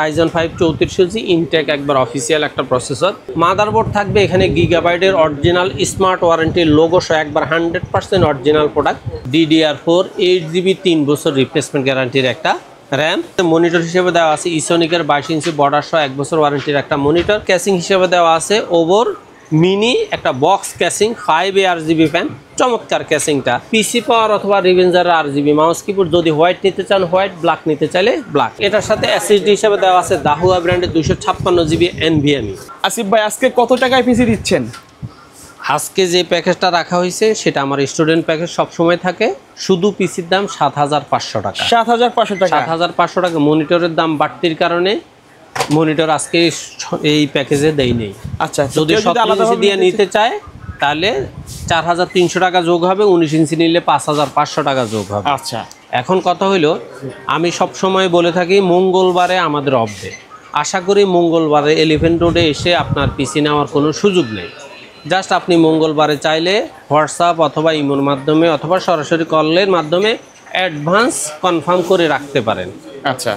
Ryzen 5 34GB intact একবার official একটা processor. Motherboard থাকবে এখানে গিগাবাইটের অরিজিনাল স্মার্ট ওয়ারেন্টি লোগো সহ একবার 100% অরিজিনাল প্রোডাক্ট। DDR4 8GB 3 বছর রিপ্লেসমেন্ট গ্যারান্টির একটা RAM। মনিটর হিসেবে দেওয়া আছে ইসোনিকের 22 ইঞ্চি বর্ডার সহ 1 বছর ওয়ারেন্টির একটা মনিটর। ক্যাসিং হিসেবে দেওয়া আছে ওভার মিনি একটা বক্স ক্যাসিং 5 RGB ফ্যান। চমৎকার ক্যাসিংটা। পিসি পাওয়ার অথবা রিভেঞ্জার RGB মাউস কিবোর্ড, যদি হোয়াইট নিতে চান হোয়াইট, ব্ল্যাক নিতে চাইলে ব্ল্যাক। এটার সাথে SSD হিসেবে দেওয়া আছে দাহুয়া ব্র্যান্ডের 256GB NVMe। আসিফ ভাই আজকে কত টাকায় পিসি দিচ্ছেন? আজকে যে প্যাকেজটা রাখা হয়েছে সেটা আমার স্টুডেন্ট প্যাকেজ সবসময় থাকে। শুধু পিসির দাম 7500 টাকা। 7500 টাকা। 7500 টাকা। মনিটরের দাম বাড়তির কারণে মনিটর আজকে এই প্যাকেজে দেই নেই। আচ্ছা, যদি 17 ইঞ্চি দিয়ে নিতে চায় তাহলে 4300 টাকা যোগ হবে, 19 ইঞ্চি নিলে 5500 টাকা যোগ হবে। আচ্ছা, এখন কথা হইলো, আমি সব সময় বলে থাকি মঙ্গলবারে আমাদের অফ ডে। আশা করি মঙ্গলবারে এলিফ্যান্ট রোডে এসে আপনার পিসি নেওয়ার কোনো সুযোগ নেই। জাস্ট আপনি মঙ্গলবারে চাইলে হোয়াটসঅ্যাপ অথবা ইমোর মাধ্যমে অথবা সরাসরি কলের মাধ্যমে অ্যাডভান্স কনফার্ম করে রাখতে পারেন। আচ্ছা।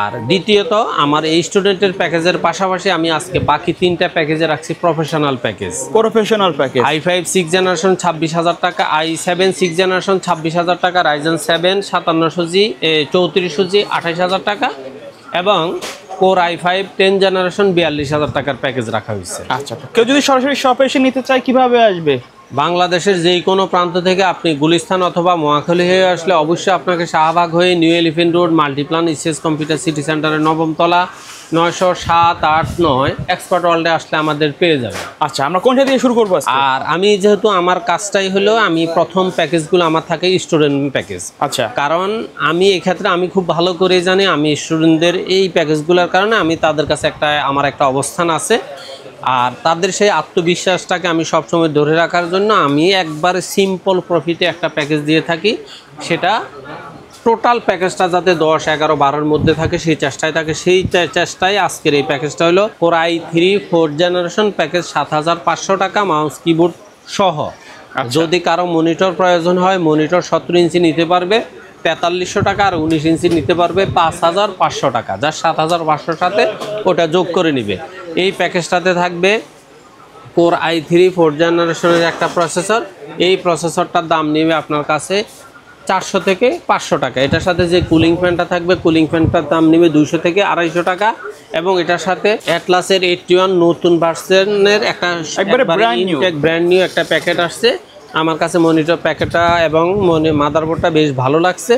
আর দ্বিতীয়ত, আমার এই স্টুডেন্টের প্যাকেজের পাশাপাশি আমি আজকে বাকি 3টা প্যাকেজে রাখছি professional package. Professional package i5 6 generation 26000 টাকা, i7 6 জেনারেশন 26000 টাকা, Ryzen 7 5700G 3400G 28000 টাকা এবং Core i5 10 জেনারেশন 42000 টাকার প্যাকেজ রাখা হয়েছে। আচ্ছা, কেউ যদি সরাসরি শপে এসে নিতে চায় কিভাবে আসবে? বাংলাদেশের যেই কোনো প্রান্ত থেকে আপনি গুলিস্তান অথবা মহাখালী হয়ে আসলে অবশ্যই আপনাকে শাহবাগ হয়ে new elephant road Multiplan ECS computer city সেন্টারের 9ম তলা 907-8-9 এক্সপার্ট ওয়ার্ল্ডে আসলে আমাদের পেয়ে যাবে। আচ্ছা, আমরা কোনটা দিয়ে শুরু করবো? আর আমি যেহেতু আমার কাজটাই হলো, আমি প্রথম প্যাকেজগুলো আমার থাকে স্টুডেন্ট প্যাকেজ। আচ্ছা, কারণ আমি এক্ষেত্রে আমি খুব ভালো করে জানি আমি স্টুডেন্টদের এই প্যাকেজগুলোর কারণে আমি তাদের কাছে আমার একটা অবস্থান আছে। আর তাদের সেই আত্মবিশ্বাসটাকে আমি সবসময় ধরে রাখার জন্য আমি একবারে সিম্পল প্রফিটে একটা প্যাকেজ দিয়ে থাকি। সেটা টোটাল প্যাকেজটা যাতে 10, 11, 12-র মধ্যে থাকে সেই চেষ্টায় থাকে। সেই চেষ্টায় আজকের এই প্যাকেজটা হলো Core i3 4th generation package 7500 টাকা মাউস কিবোর্ড সহ। যদি কারো মনিটর প্রয়োজন হয় মনিটর 17 ইঞ্চি নিতে পারবে 4300 টাকা, আর 19 ইঞ্চি নিতে পারবে 5500 টাকা। যার 7500 সাথে ওটা যোগ করে নিবে। এই প্যাকেজটাতে থাকবে Core i3 4th জেনারেশনের একটা প্রসেসর। এই প্রসেসরটার দাম নেবে আপনার কাছে 400 থেকে 500 টাকা। এটার সাথে যে কুলিং ফ্যানটা থাকবে কুলিং ফ্যানটার দাম নেবে 200 থেকে 250 টাকা। এবং এটার সাথে অ্যাটলাসের 81 নতুন ভার্সনের একটা ব্র্যান্ড নিউ একটা প্যাকেট আসছে। আমার কাছে মনিটর প্যাকেটটা এবং মাদারবোর্ডটা বেশ ভালো লাগছে,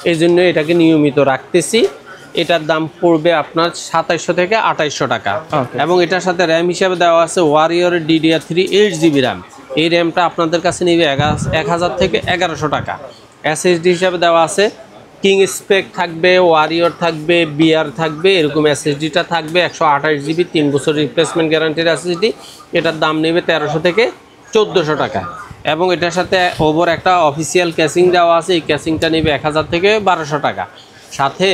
এই জন্য এটাকে নিয়মিত রাখতেছি। এটার দাম পড়বে আপনার 2700 থেকে 2800 টাকা। এবং এটার সাথে র্যাম হিসাবে দেওয়া আছে ওয়ারিয়রের DDR3 8GB র্যাম। এই র্যামটা আপনাদের কাছে নেবে 1000 থেকে 1100 টাকা। SSD হিসাবে দেওয়া আছে কিং স্পেক থাকবে, ওয়ারিয়র থাকবে, বিআর থাকবে, এরকম SSDটা থাকবে 128GB 3 বছর রিপ্লেসমেন্ট গ্যারান্টির SSD। এটার দাম নেবে 1300 থেকে 1400 টাকা। এবং এটার সাথে ওভার একটা অফিসিয়াল ক্যাসিং দেওয়া আছে, এই ক্যাসিংটা নেবে 1000 থেকে 1200 টাকা। সাথে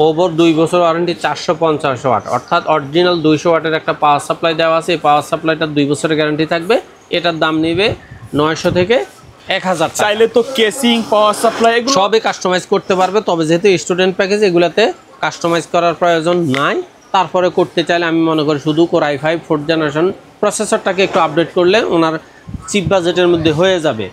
ওভার 2 বছর ওয়ারেন্টি 450 ওয়াট, অর্থাৎ অরিজিনাল 200 ওয়াটের একটা পাওয়ার সাপ্লাই দেওয়া আছে। এই পাওয়ার সাপ্লাইটা 2 বছরের গ্যারান্টি থাকবে। এটার দাম নেবে 900 থেকে 1000 টাকা। চাইলে তো কেসিং পাওয়ার সাপ্লাই সবই কাস্টমাইজ করতে পারবে, তবে যেহেতু স্টুডেন্ট প্যাকেজ এগুলাতে কাস্টমাইজ করার প্রয়োজন নাই। তারপরে করতে চাইলে আমি মনে করি শুধু Core i5 4th জেনারেশন প্রসেসরটাকে একটু আপডেট করলে ওনার চিপ বাজেটের মধ্যে হয়ে যাবে।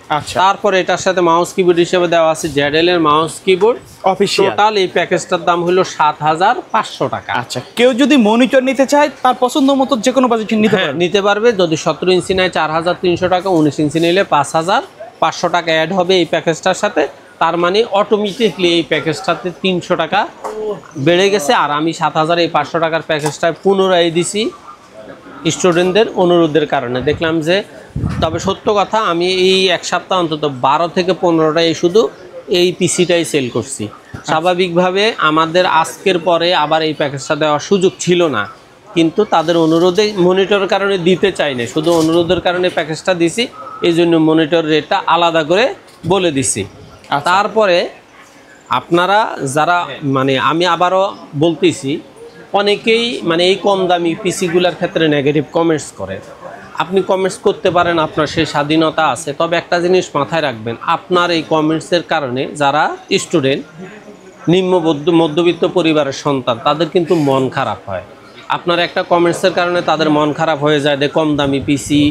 তারপরে এটার সাথে মাউস কিবোর্ড হিসেবে দেওয়া আছে ZL এর মাউস কিবোর্ড অফিশিয়াল। টোটাল এই প্যাকেজটার দাম হলো 7500 টাকা। আচ্ছা, কেউ যদি মনিটর নিতে চায় তার পছন্দ মতো যে কোনো বাজেট নিতে পারবে। যদি 17 ইঞ্চি নেয় 4300 টাকা, 19 ইঞ্চি নিলে 5500 টাকা অ্যাড হবে এই প্যাকেজটার সাথে। তার মানে অটোমেটিকলি এই প্যাকেজটাতে 300 টাকা বেড়ে গেছে। আর আমি 7500 টাকার প্যাকেজটা পুনরায় দিছি স্টুডেন্টদের অনুরোধের কারণে। দেখলাম যে, তবে সত্য কথা আমি এই এক সপ্তাহ অন্তত 12 থেকে 15টাই শুধু এই পিসিটাই সেল করছি। স্বাভাবিকভাবে আমাদের আজকের পরে আবার এই প্যাকেজটা দেওয়ার সুযোগ ছিল না, কিন্তু তাদের অনুরোধে মনিটরের কারণে দিতে চাই না, শুধু অনুরোধের কারণে প্যাকেজটা দিছি। এই জন্য মনিটর রেটটা আলাদা করে বলে দিছি। তারপরে আপনারা যারা আমি আবারও বলতেছি, অনেকেই এই কম দামি পিসিগুলোর ক্ষেত্রে নেগেটিভ কমেন্টস করে। আপনি কমেন্টস করতে পারেন, আপনার সেই স্বাধীনতা আছে। তবে একটা জিনিস মাথায় রাখবেন, আপনার এই কমেন্টসের কারণে যারা স্টুডেন্ট মধ্যবিত্ত পরিবারের সন্তান, তাদের কিন্তু মন খারাপ হয়। আপনার একটা কমেন্টসের কারণে তাদের মন খারাপ হয়ে যায় যে কম দামি পিসি,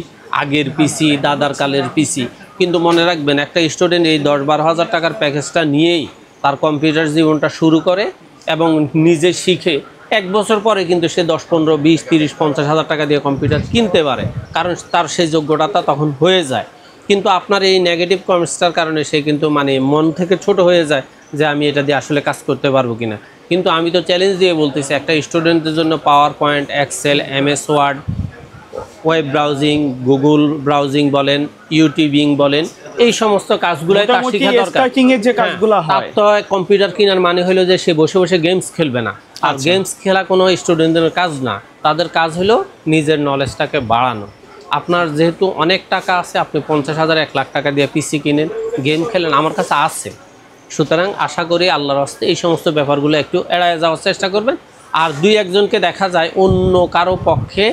আগের পিসি, দাদার কালের পিসি। কিন্তু মনে রাখবেন, একটা স্টুডেন্ট এই 10-12 হাজার টাকার প্যাকেজটা নিয়েই তার কম্পিউটার জীবনটা শুরু করে এবং নিজে শিখে 1 বছর পরে কিন্তু সে 10, 15, 20, 30, 50 হাজার টাকা দিয়ে কম্পিউটার কিনতে পারে, কারণ তার সেই যোগ্যতা তখন হয়ে যায়। কিন্তু আপনার এই নেগেটিভ কমেন্টসটার কারণে সে কিন্তু মানে মন থেকে ছোট হয়ে যায় যে আমি এটা দিয়ে আসলে কাজ করতে পারবো কিনা। কিন্তু আমি তো চ্যালেঞ্জ দিয়ে বলতেছি, একটা স্টুডেন্টদের জন্য PowerPoint, Excel, MS Word, web browsing, Google browsing বলেন, ইউটিউবিং বলেন, এই সমস্ত কাজগুলাই তার শেখা দরকার। যে কাজগুলো তার হয়, তো কম্পিউটার কেনার মানে হলো যে সে বসে বসে গেমস খেলবে না। আর গেমস খেলা কোনো স্টুডেন্টদের কাজ না, তাদের কাজ হলো নিজের নলেজটাকে বাড়ানো। আপনার যেহেতু অনেক টাকা আছে, আপনি 50,000, 1 লাখ টাকা দিয়ে পিসি কিনেন, গেম খেলেন, আমার কাছে আছে। সুতরাং আশা করি আল্লাহর হস্তে এই সমস্ত ব্যাপারগুলো একটু এড়ায় যাওয়ার চেষ্টা করবেন। আর 2-1জনকে দেখা যায় অন্য কারো পক্ষে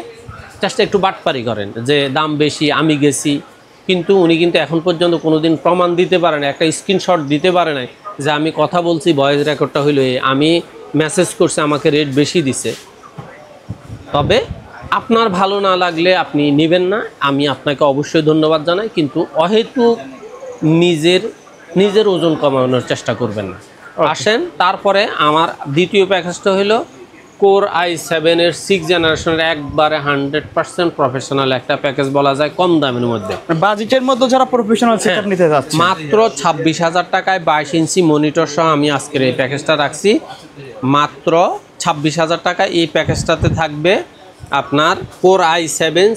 চেষ্টা একটু বাটপারি করেন যে দাম বেশি, আমি গেছি, কিন্তু উনি কিন্তু এখন পর্যন্ত কোনো দিন প্রমাণ দিতে পারে না, একটা স্ক্রিনশট দিতে পারে না যে আমি কথা বলছি, ভয়েস রেকর্ডটা হইলো আমি মেসেজ করছি, আমাকে রেট বেশি দিছে। তবে আপনার ভালো না লাগলে আপনি নেবেন না, আমি আপনাকে অবশ্যই ধন্যবাদ জানাই, কিন্তু অহেতুক নিজের ওজন কমানোর চেষ্টা করবেন না। আসেন, তারপরে আমার দ্বিতীয় প্যাকেজটা হলো কোর i7 এর 6 জেনারেশনের একবারে 100% প্রফেশনাল একটা প্যাকেজ বলা যায়, কম দামের মধ্যে, বাজেটের মধ্যে যারা প্রফেশনাল সেটআপ নিতে যাচ্ছে। মাত্র 26,000 টাকায় 22 ইঞ্চি মনিটর সহ আমি আজকের এই প্যাকেজটা রাখছি। মাত্র 26,000 টাকায় এই প্যাকেজটাতে থাকবে আপনার কোর i7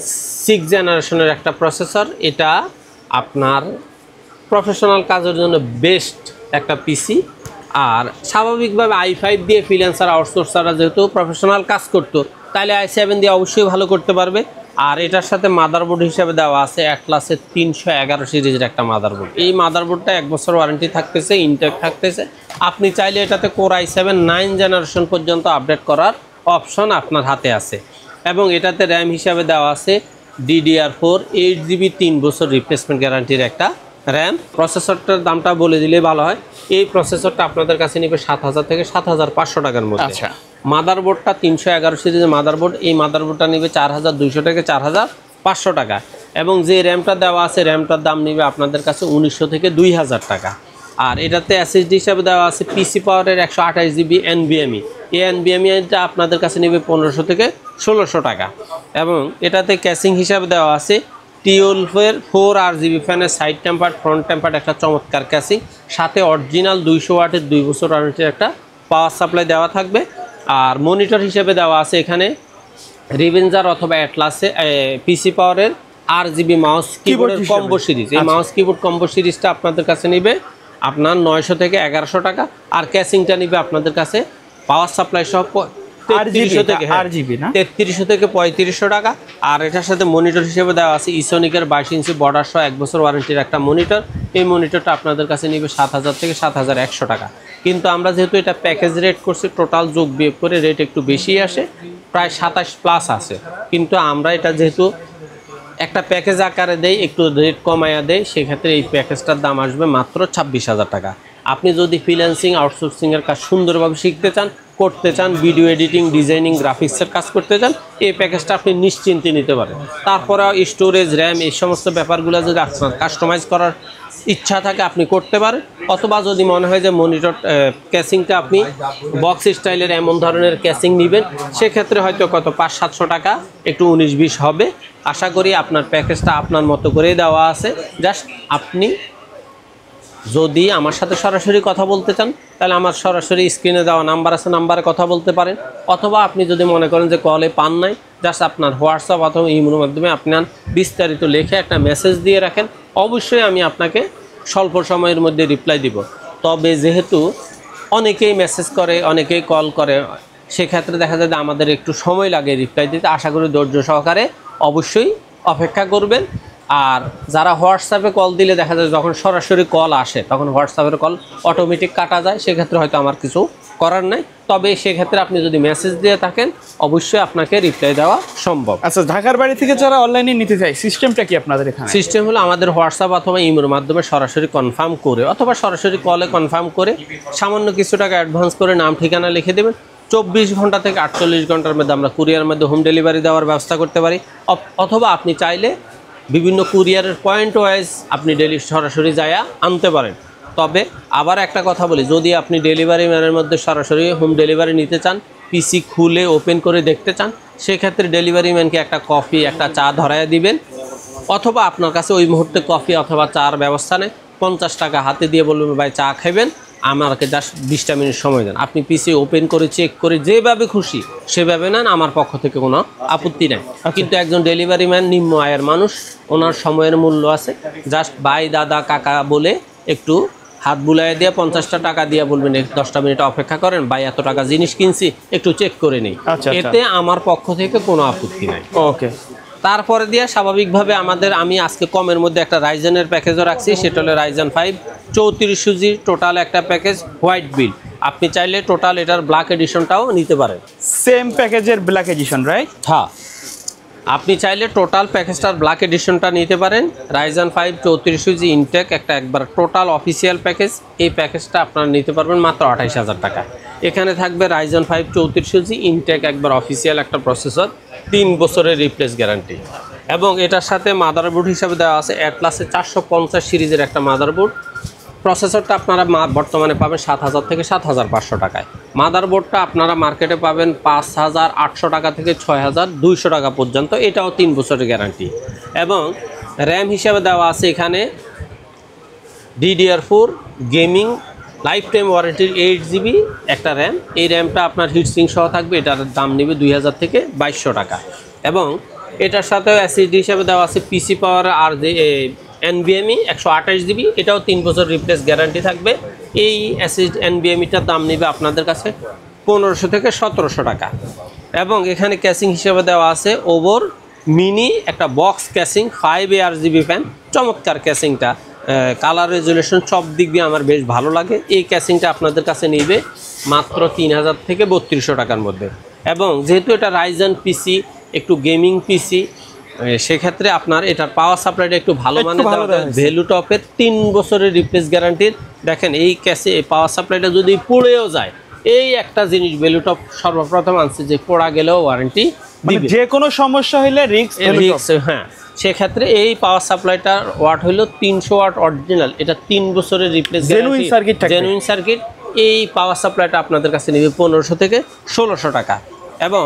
6 জেনারেশনের একটা প্রসেসর। এটা আপনার প্রফেশনাল কাজের জন্য বেস্ট একটা পিসি। আর স্বাভাবিকভাবে i5 দিয়ে ফ্রিল্যান্সার, আউটসোর্সাররা যেহেতু প্রফেশনাল কাজ করতো, তাহলে i7 দিয়ে অবশ্যই ভালো করতে পারবে। আর এটার সাথে মাদারবোর্ড হিসেবে দেওয়া আছে অ্যাটলাসের 311 সিরিজের একটা মাদারবোর্ড। এই মাদারবোর্ডটা 1 বছর ওয়ারেন্টি থাকতেছে, ইনটেক থাকতেছে। আপনি চাইলে এটাতে কোর i7 9 জেনারেশন পর্যন্ত আপডেট করার অপশন আপনার হাতে আছে। এবং এটাতে র্যাম হিসাবে দেওয়া আছে DDR4 8GB 3 বছর রিপ্লেসমেন্ট গ্যারান্টির একটা র্যাম। প্রসেসরটার দামটা বলে দিলে ভালো হয়। এই প্রসেসরটা আপনাদের কাছে নেবে 7,000 থেকে 7,500 টাকার মধ্যে। আচ্ছা, মাদারবোর্ডটা 311 সিরিজের মাদারবোর্ড, এই মাদারবোর্ডটা নেবে 4,200 থেকে 4,500 টাকা। এবং যে র্যামটা দেওয়া আছে, র্যামটার দাম নেবে আপনাদের কাছে 1,900 থেকে 2,000 টাকা। আর এটাতে SSD হিসাবে দেওয়া আছে পিসি পাওয়ারের 128GB NVMe। এই NVMeটা আপনাদের কাছে নেবে 1,500 থেকে 1,600 টাকা। এবং এটাতে ক্যাসিং হিসাবে দেওয়া আছে 12 4 RGB ফ্যানের সাইড টেম্পার্ড, ফ্রন্ট টেম্পার্ড একটা চমৎকার ক্যাসিং, সাথে অরিজিনাল 200 ওয়াটের 2 বছর ওয়ারেন্টির একটা পাওয়ার সাপ্লাই দেওয়া থাকবে। আর মনিটর হিসেবে দেওয়া আছে এখানে রিভেঞ্জার অথবা অ্যাটলাসে পিসি পাওয়ারের RGB মাউস কিবোর্ডের কম্বো সিরিজ। এই মাউস কিবোর্ড কম্বো সিরিজটা আপনাদের কাছে নেবে আপনার 900 থেকে 1,100 টাকা। আর ক্যাসিংটা নেবে আপনাদের কাছে পাওয়ার সাপ্লাই সহ 3300 থেকে 3500 টাকা। আর এটার সাথে মনিটর হিসেবে দেওয়া আছে ইসোনিকের 22 ইঞ্চি বর্ডার সহ 1 বছর ওয়ারেন্টির একটা মনিটর। এই মনিটরটা আপনাদের কাছে নেবে 7,000 থেকে 7,100 টাকা। কিন্তু আমরা যেহেতু এটা প্যাকেজ রেট করছি, টোটাল যোগ বিয়োগ করে রেট একটু বেশি আসে, প্রায় 27+ আছে। কিন্তু আমরা এটা যেহেতু একটা প্যাকেজ আকারে দেই, একটু রেট কমাইয়া দেয়, সেক্ষেত্রে এই প্যাকেজটার দাম আসবে মাত্র 26,000 টাকা। আপনি যদি ফ্রিল্যান্সিং, আউটসোর্সিংয়ের কাজ সুন্দরভাবে শিখতে চান, করতে চান, ভিডিও এডিটিং, ডিজাইনিং, গ্রাফিক্সের কাজ করতে চান, এই প্যাকেজটা আপনি নিশ্চিন্তে নিতে পারেন। তারপরে স্টোরেজ, র্যাম, এই সমস্ত ব্যাপারগুলো যদি আপনার কাস্টমাইজ করার ইচ্ছা থাকে আপনি করতে পারেন। অথবা যদি মনে হয় যে মনিটর ক্যাসিংটা আপনি বক্স স্টাইলের এমন ধরনের ক্যাসিং নেবেন, সেক্ষেত্রে হয়তো কত 500-700 টাকা একটু 19-20 হবে। আশা করি আপনার প্যাকেজটা আপনার মতো করেই দেওয়া আছে। জাস্ট আপনি যদি আমার সাথে সরাসরি কথা বলতে চান, তাহলে আমার সরাসরি স্ক্রিনে দেওয়া নাম্বার আছে, নাম্বারে কথা বলতে পারেন। অথবা আপনি যদি মনে করেন যে কলে পান নাই, জাস্ট আপনার হোয়াটসঅ্যাপ অথবা ইমেলের মাধ্যমে আপনার বিস্তারিত লিখে একটা মেসেজ দিয়ে রাখেন, অবশ্যই আমি আপনাকে স্বল্প সময়ের মধ্যে রিপ্লাই দিব। তবে যেহেতু অনেকেই মেসেজ করে, অনেকেই কল করে, সেক্ষেত্রে দেখা যায় যে আমাদের একটু সময় লাগে রিপ্লাই দিতে। আশা করি ধৈর্য সহকারে অবশ্যই অপেক্ষা করবেন। আর যারা হোয়াটসঅ্যাপে কল দিলে দেখা যায় যখন সরাসরি কল আসে, তখন হোয়াটসঅ্যাপের কল অটোমেটিক কাটা যায়, সেক্ষেত্রে হয়তো আমার কিছু করার নাই। তবে সেক্ষেত্রে আপনি যদি মেসেজ দিয়ে থাকেন অবশ্যই আপনাকে রিপ্লাই দেওয়া সম্ভব। আচ্ছা, ঢাকার বাড়ি থেকে যারা অনলাইনে নিতে চায় সিস্টেমটা কি আপনাদের এখানে? সিস্টেম হলো আমাদের হোয়াটসঅ্যাপ অথবা ইমোর মাধ্যমে সরাসরি কনফার্ম করে অথবা সরাসরি কলে কনফার্ম করে সামান্য কিছু টাকা অ্যাডভান্স করে নাম ঠিকানা লিখে দেবেন। 24 ঘন্টা থেকে 48 ঘন্টার মধ্যে আমরা কুরিয়ার মধ্যে হোম ডেলিভারি দেওয়ার ব্যবস্থা করতে পারি। অথবা আপনি চাইলে বিভিন্ন কুরিয়ারের পয়েন্ট ওয়াইজ আপনি সরাসরি যায়া আনতে পারেন। তবে আবার একটা কথা বলি, যদি আপনি ডেলিভারি ম্যানের মধ্যে সরাসরি হোম ডেলিভারি নিতে চান, পিসি খুলে ওপেন করে দেখতে চান, সেক্ষেত্রে ডেলিভারি ম্যানকে একটা কফি একটা চা ধরাইয়া দিবেন। অথবা আপনার কাছে ওই মুহূর্তে কফি অথবা চার ব্যবস্থা নেই, 50 টাকা হাতে দিয়ে বলবেন ভাই চা খাবেন, আমাকে জাস্ট 20টা মিনিট সময় দেন। আপনি পিসি ওপেন করে চেক করে যেভাবে খুশি সেভাবে নেন, আমার পক্ষ থেকে কোনো আপত্তি নেই। কিন্তু একজন ডেলিভারি ম্যান নিম্ন আয়ের মানুষ, ওনার সময়ের মূল্য আছে। জাস্ট ভাই দাদা কাকা বলে একটু হাত বুলাই দিয়ে 50টা টাকা দিয়ে বলবেন 10টা মিনিট অপেক্ষা করেন, ভাই এত টাকা জিনিস কিনছি একটু চেক করে নিই। এতে আমার পক্ষ থেকে কোনো আপত্তি নাই। ওকে। তারপরে দিয়ে স্বাভাবিকভাবে আমি আজকে কমের মধ্যে একটা রাইজেনের প্যাকেজও রাখছি, সেটা হলো রাইজেন 5 34 জি টোটাল একটা প্যাকেজ হোয়াইট বিল। আপনি চাইলে টোটাল এটার ব্ল্যাক এডিশনটাও নিতে পারেন। সেম প্যাকেজের ব্ল্যাক এডিশন, রাইট? হ্যাঁ, আপনি চাইলে টোটাল প্যাকেজটার ব্ল্যাক এডিশনটা নিতে পারেন। রাইজেন 5 34 জি ইনটেক একটা একবার টোটাল অফিসিয়াল প্যাকেজ। এই প্যাকেজটা আপনারা নিতে পারবেন মাত্র 28,000 টাকা। এখানে থাকবে রাইজেন 5 34 জি ইনটেক একবার অফিসিয়াল একটা প্রসেসর, 3 বছরের রিপ্লেস গ্যারান্টি, এবং এটার সাথে মাদারবোর্ড হিসাবে দেওয়া আছে অ্যাটলাসের 450 সিরিজের একটা মাদারবোর্ড। প্রসেসরটা আপনারা বর্তমানে পাবেন 7,000 থেকে 7,500 টাকায়। মাদারবোর্ডটা আপনারা মার্কেটে পাবেন 5,800 টাকা থেকে 6,200 টাকা পর্যন্ত, এটাও 3 বছরের গ্যারান্টি। এবং র্যাম হিসাবে দেওয়া আছে এখানে DDR4 গেমিং লাইফ টাইম ওয়ারেন্টির 8 GB একটা র্যাম। এই র্যামটা আপনার হিটসিং সহ থাকবে, এটার দাম নেবে 2,000 থেকে 2,200 টাকা। এবং এটার সাথেও SSD হিসাবে দেওয়া আছে পিসি পাওয়ার আর NVMe 128 GB, এটাও 3 বছর রিপ্লেস গ্যারান্টি থাকবে। এই NVMeটার দাম নেবে আপনাদের কাছে 1500 থেকে 1700 টাকা। এবং এখানে ক্যাসিং হিসেবে দেওয়া আছে ওভার মিনি একটা বক্স ক্যাসিং 5 ARGB ফ্যান। চমৎকার ক্যাসিংটা, কালার রেজুলেশন সব দিক দিয়ে আমার বেশ ভালো লাগে। এই ক্যাসিংটা আপনাদের কাছে নেবে মাত্র 3,000 থেকে 3200 টাকার মধ্যে। এবং যেহেতু এটা রাইজেন পিসি, একটু গেমিং পিসি, সেক্ষেত্রে আপনার এটার পাওয়ার সাপ্লাইটা একটু ভালো মানের ভ্যালু টপের 3 বছরের রিপ্লেস গ্যারান্টির। দেখেন এই পাওয়ার সাপ্লাইটা যদি পুড়েও যায়, এই একটা জিনিস ভ্যালু টপ সর্বপ্রথম আনছে যে পোড়া গেলেও ওয়ারেন্টি দিবে, যে কোনো সমস্যা হলে রিস্ক। হ্যাঁ, সেক্ষেত্রে এই পাওয়ার সাপ্লাইটার ওয়াট হলো 300 ওয়াট অরিজিনাল, এটা 3 বছরের রিপ্লেস জেনুইন সার্কিট। এই পাওয়ার সাপ্লাইটা আপনাদের কাছে নেবে 1500 থেকে 1600 টাকা। এবং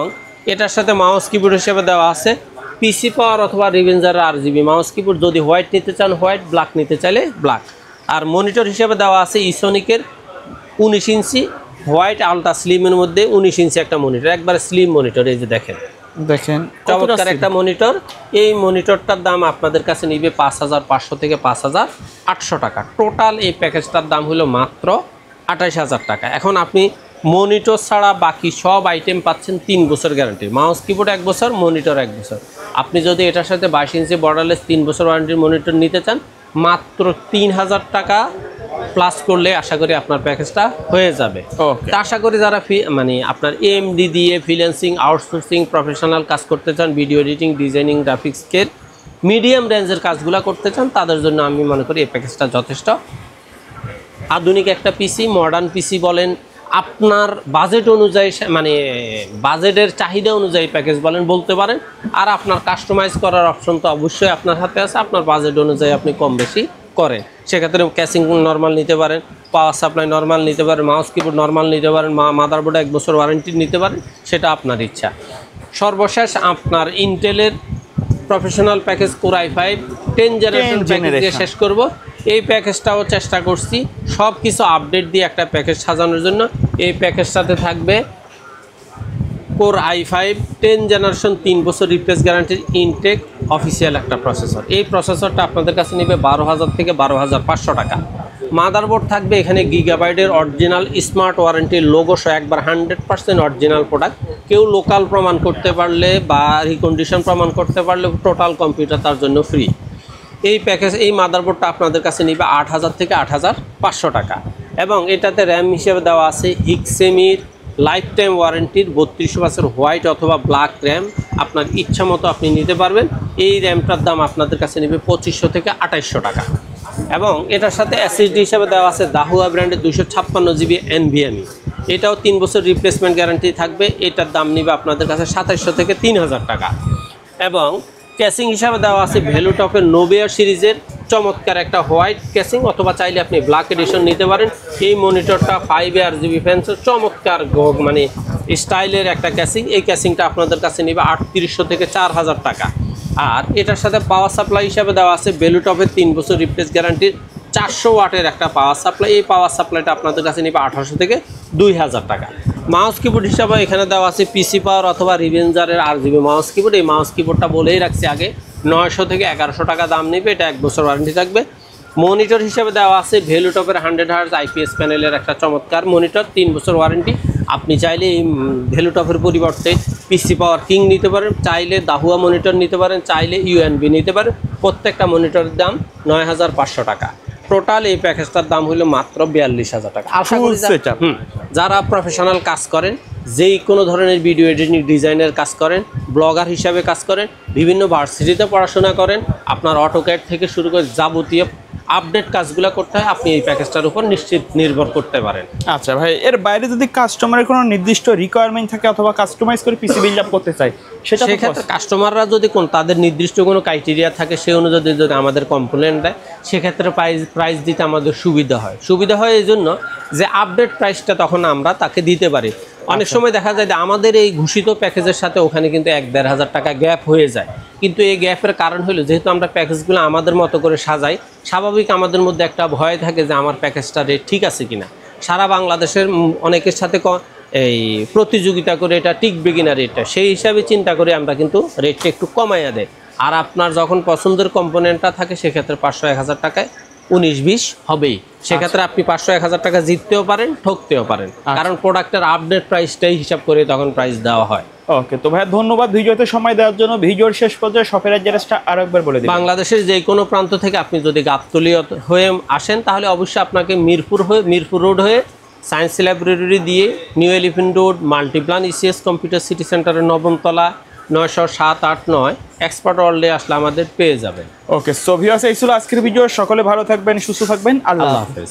এটার সাথে মাউস কিবোর্ড হিসেবে দেওয়া আছে পিসি পাওয়ার অথবা রিভেঞ্জার RGB মাউস কিবোর্ড। যদি হোয়াইট নিতে চান হোয়াইট, ব্ল্যাক নিতে চাইলে ব্ল্যাক। আর মনিটর হিসেবে দেওয়া আছে ইসোনিকের 19 ইঞ্চি হোয়াইট আলট্রা স্লিমের মধ্যে 19 ইঞ্চি একটা মনিটর, একবার স্লিম মনিটর। এই যে দেখেন চমৎকার একটা মনিটর। এই মনিটরটার দাম আপনাদের কাছে নিবে 5,500 থেকে 5,800 টাকা। টোটাল এই প্যাকেজটার দাম হলো মাত্র 28,000 টাকা। এখন আপনি মনিটর ছাড়া বাকি সব আইটেম পাচ্ছেন 3 বছর গ্যারান্টি। মাউস কিবোর্ড 1 বছর, মনিটর 1 বছর। আপনি যদি এটার সাথে 22 ইঞ্চি বর্ডারলেস 3 বছর ওয়ারেন্টির মনিটর নিতে চান, মাত্র 3,000 টাকা প্লাস করলে আশা করি আপনার প্যাকেজটা হয়ে যাবে। তা আশা করি যারা আপনার AMD দিয়ে ফ্রিল্যান্সিং, আউটসোর্সিং, প্রফেশনাল কাজ করতে চান, ভিডিও এডিটিং, ডিজাইনিং, গ্রাফিক্সের মিডিয়াম রেঞ্জের কাজগুলো করতে চান, তাদের জন্য আমি মনে করি এই প্যাকেজটা যথেষ্ট। আধুনিক একটা পিসি, মডার্ন পিসি বলেন, আপনার বাজেট অনুযায়ী বাজেটের চাহিদা অনুযায়ী প্যাকেজ বলেন বলতে পারেন। আর আপনার কাস্টমাইজ করার অপশন তো অবশ্যই আপনার হাতে আছে, আপনার বাজেট অনুযায়ী আপনি কম বেশি করেন। সেক্ষেত্রে ক্যাসিং নর্মাল নিতে পারেন, পাওয়ার সাপ্লাই নর্মাল নিতে পারেন, মাউস কিবোর্ড নর্মাল নিতে পারেন, মাদারবোর্ডে 1 বছর ওয়ারেন্টি নিতে পারেন, সেটা আপনার ইচ্ছা। সর্বশেষ আপনার ইন্টেলের professional package core i5 10 generation package দিয়ে শেষ করব। এই প্যাকেজটাও চেষ্টা করছি সব কিছু আপডেট দিয়ে একটা প্যাকেজ সাজানোর জন্য। এই প্যাকেজটাতে থাকবে কোর i5 10 জেনারেশন 3 বছর রিপ্লেস গ্যারান্টির ইনটেক অফিসিয়াল একটা প্রসেসর। এই প্রসেসরটা আপনাদের কাছে নেবে 12,000 থেকে 12,500 টাকা। মাদারবোর্ড থাকবে এখানে গিগাবাইটের অরিজিনাল স্মার্ট ওয়ারেন্টির লোগো সহ, একবার 100% অরিজিনাল প্রোডাক্ট। কেউ লোকাল প্রমাণ করতে পারলে বা রিকন্ডিশন প্রমাণ করতে পারলে টোটাল কম্পিউটার তার জন্য ফ্রি। এই মাদারবোর্ডটা আপনাদের কাছে নিবে 8,000 থেকে 8,500 টাকা। এবং এটাতে র্যাম হিসেবে দেওয়া আছে হিক্সেমির লাইফ টাইম ওয়ারেন্টির 32 বছর হোয়াইট অথবা ব্ল্যাক র্যাম, আপনার ইচ্ছা মতো আপনি নিতে পারবেন। এই র্যামটার দাম আপনাদের কাছে নেবে 2500 থেকে 2800 টাকা। এবং এটার সাথে এসএসডি হিসেবে দেওয়া আছে দাহুয়া ব্র্যান্ডের 256 GB NVMe, এটাও 3 বছর রিপ্লেসমেন্ট গ্যারান্টি থাকবে। এটার দাম নেবে আপনাদের কাছে 2700 থেকে 3000 টাকা। এবং ক্যাসিং হিসাবে দেওয়া আছে ভ্যালুটপের নোভিয়া সিরিজের চমৎকার একটা হোয়াইট ক্যাসিং, অথবা চাইলে আপনি ব্ল্যাক এডিশন নিতে পারেন। এই মনিটরটা 5 RGB ফ্যান্সের চমৎকার মানে স্টাইলের একটা ক্যাসিং। এই ক্যাসিংটা আপনাদের কাছে নেবে 3800 থেকে 4000 টাকা। আর এটার সাথে পাওয়ার সাপ্লাই হিসাবে দেওয়া আছে ভ্যালুটপের 3 বছর রিপ্লেস গ্যারান্টির 400 ওয়াটের একটা পাওয়ার সাপ্লাই। এই পাওয়ার সাপ্লাইটা আপনাদের কাছে নেবে 1800 থেকে 2000 টাকা। মাউস কিবোর্ড হিসাবে এখানে দেওয়া আছে পিসি পাওয়ার অথবা রিভেঞ্জারের RGB মাউস কিবোর্ড। এই মাউস কিবোর্ডটা বলেই রাখছি আগে, 900 থেকে 1100 টাকা দাম নেবে। এটা 1 বছর ওয়ারেন্টি থাকবে। মনিটর হিসাবে দেওয়া আছে ভ্যালুটপের 100 Hz IPS প্যানেলের একটা চমৎকার মনিটর, 3 বছর ওয়ারেন্টি। আপনি চাইলে এই ভ্যালুটপের পরিবর্তে পিসি পাওয়ার কিং নিতে পারেন, চাইলে দাহুয়া মনিটর নিতে পারেন, চাইলে UNB নিতে পারেন। প্রত্যেকটা মনিটরের দাম 9500 টাকা। টোটাল এই প্যাকেজটার দাম হলো মাত্র 42000 টাকা। আশা করি যারা প্রফেশনাল কাজ করেন, যেই কোনো ধরনের ভিডিও এডিটিং ডিজাইনের কাজ করেন, ব্লগার হিসাবে কাজ করেন, বিভিন্ন ভার্সিটিতে পড়াশোনা করেন, আপনার অটোক্যাড থেকে শুরু করে যাবতীয় আপডেট কাজগুলো করতে হয়, আপনি এই প্যাকেজটার উপর নিশ্চিত নির্ভর করতে পারেন। আচ্ছা ভাই, এর বাইরে যদি কাস্টমারের কোনো নির্দিষ্ট রিকোয়ারমেন্ট থাকে অথবা কাস্টমাইজ করে পিসি বিল্ড আপ করতে চাই, সেটা সেক্ষেত্রে কাস্টমাররা যদি তাদের নির্দিষ্ট কোনো ক্রাইটেরিয়া থাকে, সেই অনুযায়ী যদি আমাদের কমপ্লেন দেয়, সেক্ষেত্রে প্রাইস দিতে আমাদের সুবিধা হয় এই জন্য যে আপডেট প্রাইসটা তখন আমরা তাকে দিতে পারি। অনেক সময় দেখা যায় যে আমাদের এই ঘোষিত প্যাকেজের সাথে ওখানে কিন্তু 1-1500 টাকা গ্যাপ হয়ে যায়। কিন্তু এই গ্যাপের কারণ হলো যেহেতু আমরা প্যাকেজগুলো আমাদের মতো করে সাজাই, স্বাভাবিক আমাদের মধ্যে একটা ভয় থাকে যে আমার প্যাকেজটা রেট ঠিক আছে কিনা। সারা বাংলাদেশের অনেকের সাথে এই প্রতিযোগিতা করে এটা টিকবে কিনা রেটটা, সেই হিসাবে চিন্তা করে আমরা কিন্তু রেটটা একটু কমাইয়া দেয়। আর আপনার যখন পছন্দের কম্পোনেন্টটা থাকে সেক্ষেত্রে 500-1000 টাকায় 19-20 হবেই। সেক্ষেত্রে আপনি 500-1000 টাকা জিততেও পারেন, ঠকতেও পারেন, কারণ প্রোডাক্টের আপডেট প্রাইসটাই হিসাব করে তখন প্রাইস দেওয়া হয়। ওকে, তো ভাই ধন্যবাদ ভিডিওতে সময় দেওয়ার জন্য। ভিডিওর শেষ পর্যায়ে শপের অ্যাড্রেসটা আরো একবার বলে দিন। বাংলাদেশের যে কোনো প্রান্ত থেকে আপনি যদি গাবতলী হয়ে আসেন, তাহলে অবশ্যই আপনাকে মিরপুর রোড হয়ে সায়েন্স লাইব্রেরি দিয়ে new elephant road Multiplan ECS computer city সেন্টারের 9ম তলা 907-8-9 এক্সপার্ট ওয়ার্ল্ডে আসলে আমাদের পেয়ে যাবেন। ওকে, সো ভিউয়ার্স, এই ছিল আজকের ভিডিও। সকলে ভালো থাকবেন, সুস্থ থাকবেন। আল্লাহ হাফেজ।